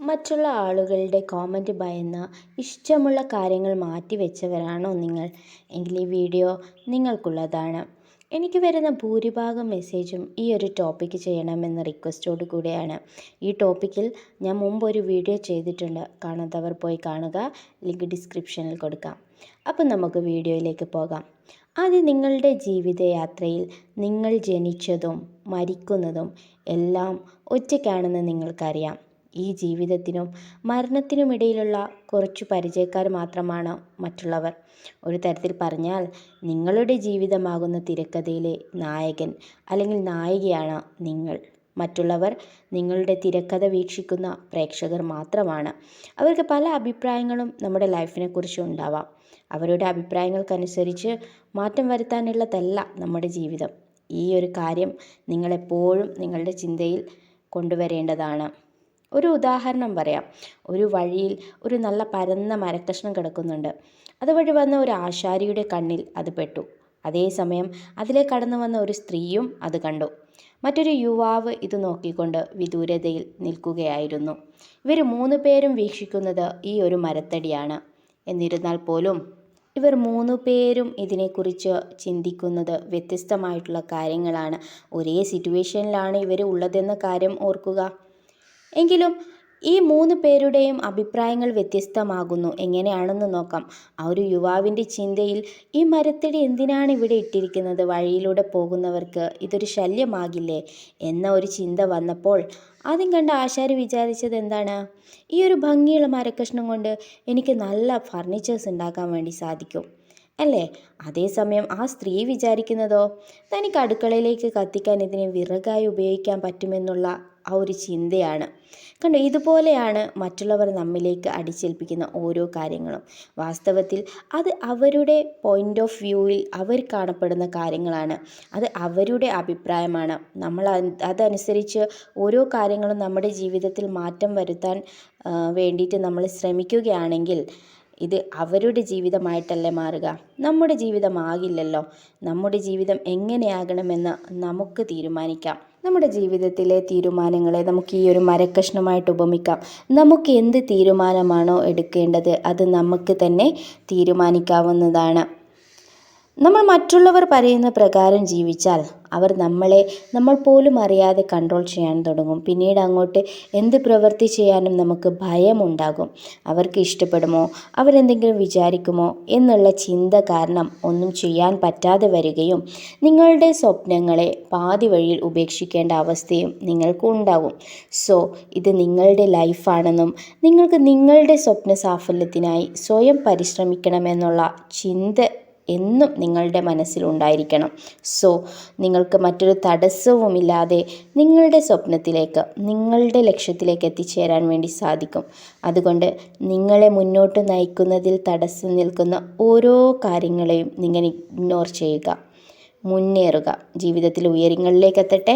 മറ്റുള്ള ആളുകളുടെ കോമൻറ്റ് ഭയന്ന് ഇഷ്ടമുള്ള കാര്യങ്ങൾ മാറ്റിവെച്ചവരാണോ നിങ്ങൾ? എങ്കിൽ ഈ വീഡിയോ നിങ്ങൾക്കുള്ളതാണ്. എനിക്ക് വരുന്ന ഭൂരിഭാഗം മെസ്സേജും ഈ ഒരു ടോപ്പിക്ക് ചെയ്യണമെന്ന റിക്വസ്റ്റോട് കൂടെയാണ്. ഈ ടോപ്പിക്കിൽ ഞാൻ മുമ്പ് ഒരു വീഡിയോ ചെയ്തിട്ടുണ്ട്. കാണാത്തവർ പോയി കാണുക. ലിങ്ക് ഡിസ്ക്രിപ്ഷനിൽ കൊടുക്കാം. അപ്പം നമുക്ക് വീഡിയോയിലേക്ക് പോകാം. ആദ്യം നിങ്ങളുടെ ജീവിതയാത്രയിൽ നിങ്ങൾ ജനിച്ചതും മരിക്കുന്നതും എല്ലാം ഒറ്റയ്ക്കാണെന്ന് നിങ്ങൾക്കറിയാം. ഈ ജീവിതത്തിനും മരണത്തിനുമിടയിലുള്ള കുറച്ചു പരിചയക്കാർ മാത്രമാണ് മറ്റുള്ളവർ. ഒരു തരത്തിൽ പറഞ്ഞാൽ നിങ്ങളുടെ ജീവിതമാകുന്ന തിരക്കഥയിലെ നായകൻ അല്ലെങ്കിൽ നായികയാണ് നിങ്ങൾ. മറ്റുള്ളവർ നിങ്ങളുടെ തിരക്കഥ വീക്ഷിക്കുന്ന പ്രേക്ഷകർ മാത്രമാണ്. അവർക്ക് പല അഭിപ്രായങ്ങളും നമ്മുടെ ലൈഫിനെ കുറിച്ച് ഉണ്ടാവാം. അവരുടെ അഭിപ്രായങ്ങൾക്കനുസരിച്ച് മാറ്റം വരുത്താനുള്ളതല്ല നമ്മുടെ ജീവിതം. ഈ ഒരു കാര്യം നിങ്ങളെപ്പോഴും നിങ്ങളുടെ ചിന്തയിൽ കൊണ്ടുവരേണ്ടതാണ്. ഒരു ഉദാഹരണം പറയാം. ഒരു വഴിയിൽ ഒരു നല്ല പരന്ന മരക്കഷ്ണം കിടക്കുന്നുണ്ട്. അതുവഴി വന്ന ഒരു ആശാരിയുടെ കണ്ണിൽ അത് പെട്ടു. അതേസമയം അതിലെ കടന്നു വന്ന ഒരു സ്ത്രീയും അത് കണ്ടു. മറ്റൊരു യുവാവ് ഇത് നോക്കിക്കൊണ്ട് വിദൂരതയിൽ നിൽക്കുകയായിരുന്നു. ഇവർ 3 പേരും വീക്ഷിക്കുന്നത് ഈ ഒരു മരത്തടിയാണ്. എന്നിരുന്നാൽ പോലും ഇവർ 3 പേരും ഇതിനെക്കുറിച്ച് ചിന്തിക്കുന്നത് വ്യത്യസ്തമായിട്ടുള്ള കാര്യങ്ങളാണ്. ഒരേ സിറ്റുവേഷനിലാണ് ഇവർ ഉള്ളതെന്ന കാര്യം ഓർക്കുക. എങ്കിലും ഈ 3 പേരുടെയും അഭിപ്രായങ്ങൾ വ്യത്യസ്തമാകുന്നു. എങ്ങനെയാണെന്ന് നോക്കാം. ആ ഒരു യുവാവിൻ്റെ ചിന്തയിൽ ഈ മരത്തടി എന്തിനാണ് ഇവിടെ ഇട്ടിരിക്കുന്നത്? വഴിയിലൂടെ പോകുന്നവർക്ക് ഇതൊരു ശല്യമാകില്ലേ എന്ന ഒരു ചിന്ത വന്നപ്പോൾ ആദ്യം കണ്ട ആശാരി വിചാരിച്ചത് എന്താണ്? ഈ ഒരു ഭംഗിയുള്ള മരക്കഷ്ണം കൊണ്ട് എനിക്ക് നല്ല ഫർണിച്ചേഴ്സ് ഉണ്ടാക്കാൻ വേണ്ടി സാധിക്കും അല്ലേ? അതേസമയം ആ സ്ത്രീ വിചാരിക്കുന്നതോ തനിക്ക് അടുക്കളയിലേക്ക് കത്തിക്കാൻ ഇതിനെ വിറകായി ഉപയോഗിക്കാൻ പറ്റുമെന്നുള്ള ആ ഒരു ചിന്തയാണ്. കണ്ടോ, ഇതുപോലെയാണ് മറ്റുള്ളവർ നമ്മിലേക്ക് അടിച്ചേൽപ്പിക്കുന്ന ഓരോ കാര്യങ്ങളും. വാസ്തവത്തിൽ അത് അവരുടെ പോയിൻ്റ് ഓഫ് വ്യൂവിൽ അവർ കാണപ്പെടുന്ന കാര്യങ്ങളാണ്. അത് അവരുടെ അഭിപ്രായമാണ്. നമ്മൾ അതനുസരിച്ച് ഓരോ കാര്യങ്ങളും നമ്മുടെ ജീവിതത്തിൽ മാറ്റം വരുത്താൻ വേണ്ടിയിട്ട് നമ്മൾ ശ്രമിക്കുകയാണെങ്കിൽ ഇത് അവരുടെ ജീവിതമായിട്ടല്ലേ മാറുക? നമ്മുടെ ജീവിതമാകില്ലല്ലോ. നമ്മുടെ ജീവിതം എങ്ങനെയാകണമെന്ന് നമുക്ക് തീരുമാനിക്കാം. നമ്മുടെ ജീവിതത്തിലെ തീരുമാനങ്ങളെ നമുക്ക് ഈ ഒരു മരക്കഷ്ണമായിട്ട് ഉപമിക്കാം. നമുക്ക് എന്ത് തീരുമാനമാണോ എടുക്കേണ്ടത് അത് നമുക്ക് തന്നെ തീരുമാനിക്കാവുന്നതാണ്. നമ്മൾ മറ്റുള്ളവർ പറയുന്ന പ്രകാരം ജീവിച്ചാൽ അവർ നമ്മൾ പോലും അറിയാതെ കൺട്രോൾ ചെയ്യാൻ തുടങ്ങും. പിന്നീട് അങ്ങോട്ട് എന്ത് പ്രവൃത്തി ചെയ്യാനും നമുക്ക് ഭയമുണ്ടാകും. അവർക്ക് ഇഷ്ടപ്പെടുമോ, അവരെന്തെങ്കിലും വിചാരിക്കുമോ എന്നുള്ള ചിന്ത കാരണം ഒന്നും ചെയ്യാൻ പറ്റാതെ വരികയും നിങ്ങളുടെ സ്വപ്നങ്ങളെ പാതി വഴിയിൽ ഉപേക്ഷിക്കേണ്ട അവസ്ഥയും നിങ്ങൾക്ക് ഉണ്ടാകും. സോ ഇത് നിങ്ങളുടെ ലൈഫാണെന്നും നിങ്ങൾക്ക് നിങ്ങളുടെ സ്വപ്ന സാഫല്യത്തിനായി സ്വയം പരിശ്രമിക്കണമെന്നുള്ള ചിന്ത എന്നും നിങ്ങളുടെ മനസ്സിലുണ്ടായിരിക്കണം. സോ നിങ്ങൾക്ക് മറ്റൊരു തടസ്സവുമില്ലാതെ നിങ്ങളുടെ സ്വപ്നത്തിലേക്ക്, നിങ്ങളുടെ ലക്ഷ്യത്തിലേക്ക് എത്തിച്ചേരാൻ വേണ്ടി സാധിക്കും. അതുകൊണ്ട് നിങ്ങളെ മുന്നോട്ട് നയിക്കുന്നതിൽ തടസ്സം നിൽക്കുന്ന ഓരോ കാര്യങ്ങളെയും നിങ്ങൾ ഇഗ്നോർ ചെയ്യുക. മുന്നേറുക. ജീവിതത്തിൽ ഉയരങ്ങളിലേക്ക് എത്തട്ടെ.